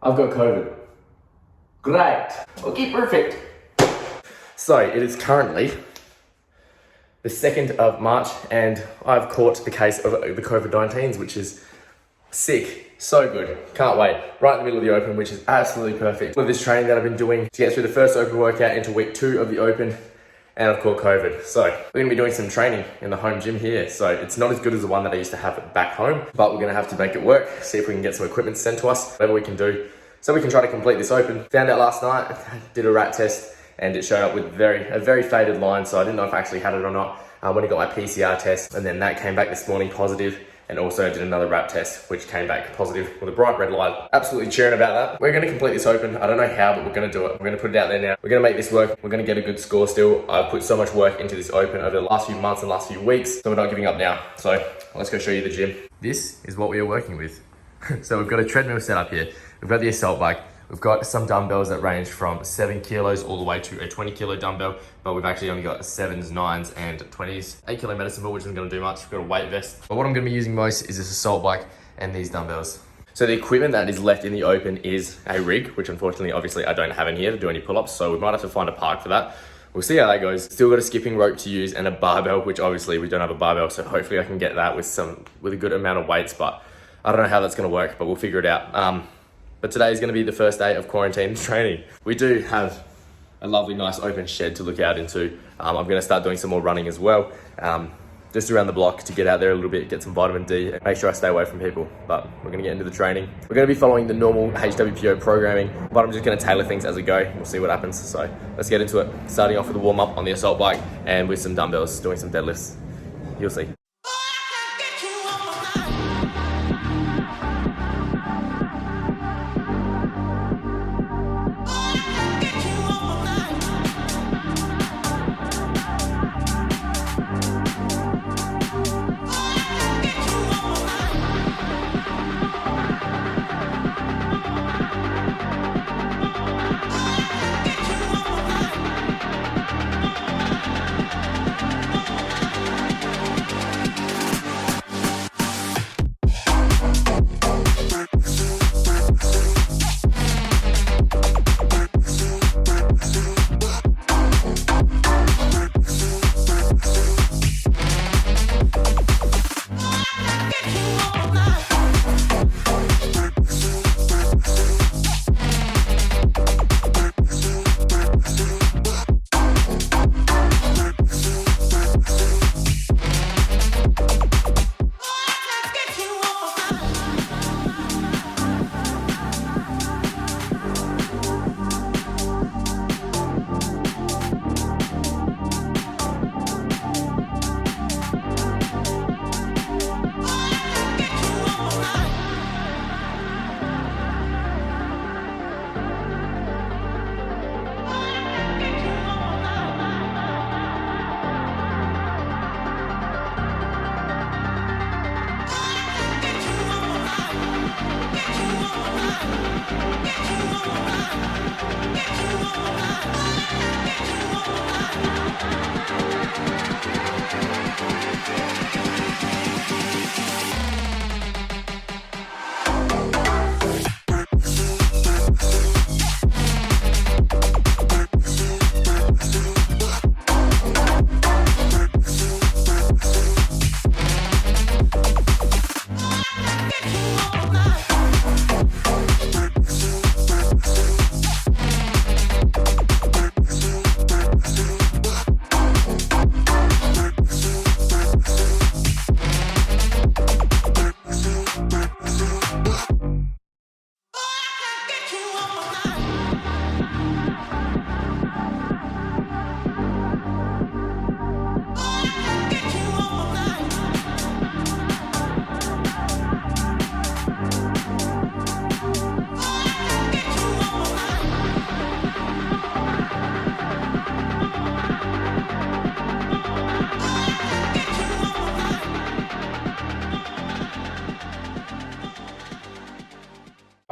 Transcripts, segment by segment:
I've got COVID. Great. Okay, perfect. So it is currently the 2nd of March and I've caught the case of the COVID-19s, which is sick. So good. Can't wait. Right in the middle of the Open, which is absolutely perfect. With this training that I've been doing to get through the first Open workout into week 2 of the Open, and I've caught COVID. So we're gonna be doing some training in the home gym here. So it's not as good as the one that I used to have back home, but we're gonna have to make it work, see if we can get some equipment sent to us, whatever we can do, so we can try to complete this Open. Found out last night, did a rat test, and it showed up with a very faded line, so I didn't know if I actually had it or not. When I got my PCR test, and then that came back this morning positive, and also did another RAT test, which came back positive with a bright red light. Absolutely cheering about that. We're gonna complete this Open. I don't know how, but we're gonna do it. We're gonna put it out there now. We're gonna make this work. We're gonna get a good score still. I've put so much work into this Open over the last few months and last few weeks, so we're not giving up now. So let's go show you the gym. This is what we are working with. So we've got a treadmill set up here. We've got the assault bike. We've got some dumbbells that range from 7 kilos all the way to a 20 kilo dumbbell, but we've actually only got 7s, 9s, and 20s. 8 kilo medicine ball, which isn't gonna do much. We've got a weight vest. But what I'm gonna be using most is this assault bike and these dumbbells. So the equipment that is left in the Open is a rig, which unfortunately, obviously I don't have in here to do any pull-ups, so we might have to find a park for that. We'll see how that goes. Still got a skipping rope to use and a barbell, which obviously we don't have a barbell, so hopefully I can get that with a good amount of weights, but I don't know how that's gonna work, but we'll figure it out. But today is gonna be the first day of quarantine training. We do have a lovely, nice open shed to look out into. I'm gonna start doing some more running as well, just around the block to get out there a little bit, get some vitamin D, and make sure I stay away from people. But we're gonna get into the training. We're gonna be following the normal HWPO programming, but I'm just gonna tailor things as we go. We'll see what happens. So let's get into it. Starting off with a warm up on the assault bike and with some dumbbells, doing some deadlifts. You'll see.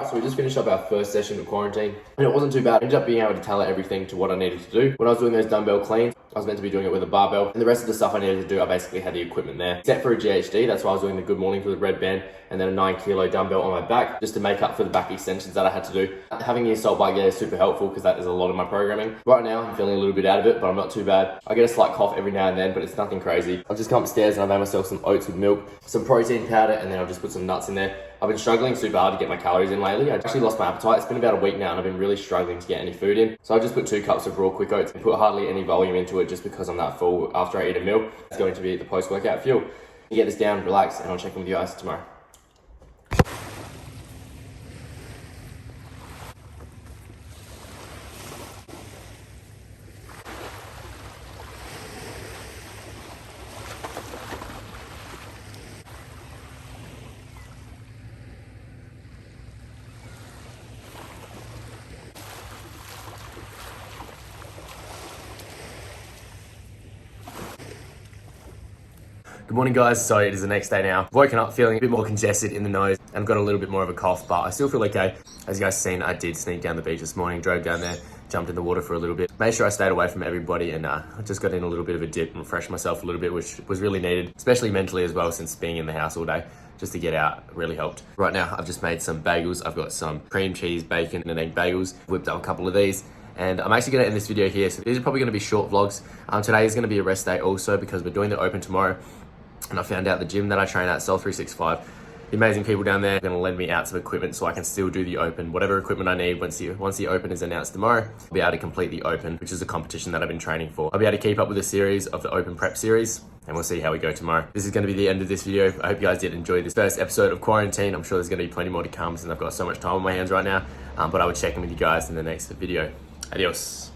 So we just finished up our first session of quarantine and it wasn't too bad. I ended up being able to tailor everything to what I needed to do. When I was doing those dumbbell cleans, I was meant to be doing it with a barbell, and the rest of the stuff I needed to do, I basically had the equipment there. Except for a GHD, that's why I was doing the good mornings with a red band, and then a 9 kilo dumbbell on my back, just to make up for the back extensions that I had to do. Having the assault bike there is super helpful because that is a lot of my programming. Right now, I'm feeling a little bit out of it, but I'm not too bad. I get a slight cough every now and then, but it's nothing crazy. I've just come upstairs and I've made myself some oats with milk, some protein powder, and then I've just put some nuts in there. I've been struggling super hard to get my calories in lately. I actually lost my appetite. It's been about a week now and I've been really struggling to get any food in. So I just put 2 cups of raw quick oats and put hardly any volume into it just because I'm that full after I eat a meal. It's going to be the post-workout fuel. You get this down, relax, and I'll check in with you guys tomorrow. Good morning, guys. So it is the next day now. I've woken up feeling a bit more congested in the nose and got a little bit more of a cough, but I still feel okay. As you guys seen, I did sneak down the beach this morning, drove down there, jumped in the water for a little bit, made sure I stayed away from everybody, and I just got in a little bit of a dip and refreshed myself a little bit, which was really needed, especially mentally as well, since being in the house all day. Just to get out really helped. Right now, I've just made some bagels. I've got some cream cheese, bacon, and egg bagels. Whipped up a couple of these. And I'm actually gonna end this video here. So these are probably gonna be short vlogs. Today is gonna be a rest day also because we're doing the open tomorrow. And I found out the gym that I train at, Cell 365, the amazing people down there are going to lend me out some equipment so I can still do the open. Whatever equipment I need, once the open is announced tomorrow, I'll be able to complete the open, which is a competition that I've been training for. I'll be able to keep up with the series of the open prep series, and we'll see how we go tomorrow. This is going to be the end of this video. I hope you guys did enjoy this first episode of quarantine. I'm sure there's going to be plenty more to come since I've got so much time on my hands right now. But I will check in with you guys in the next video. Adios.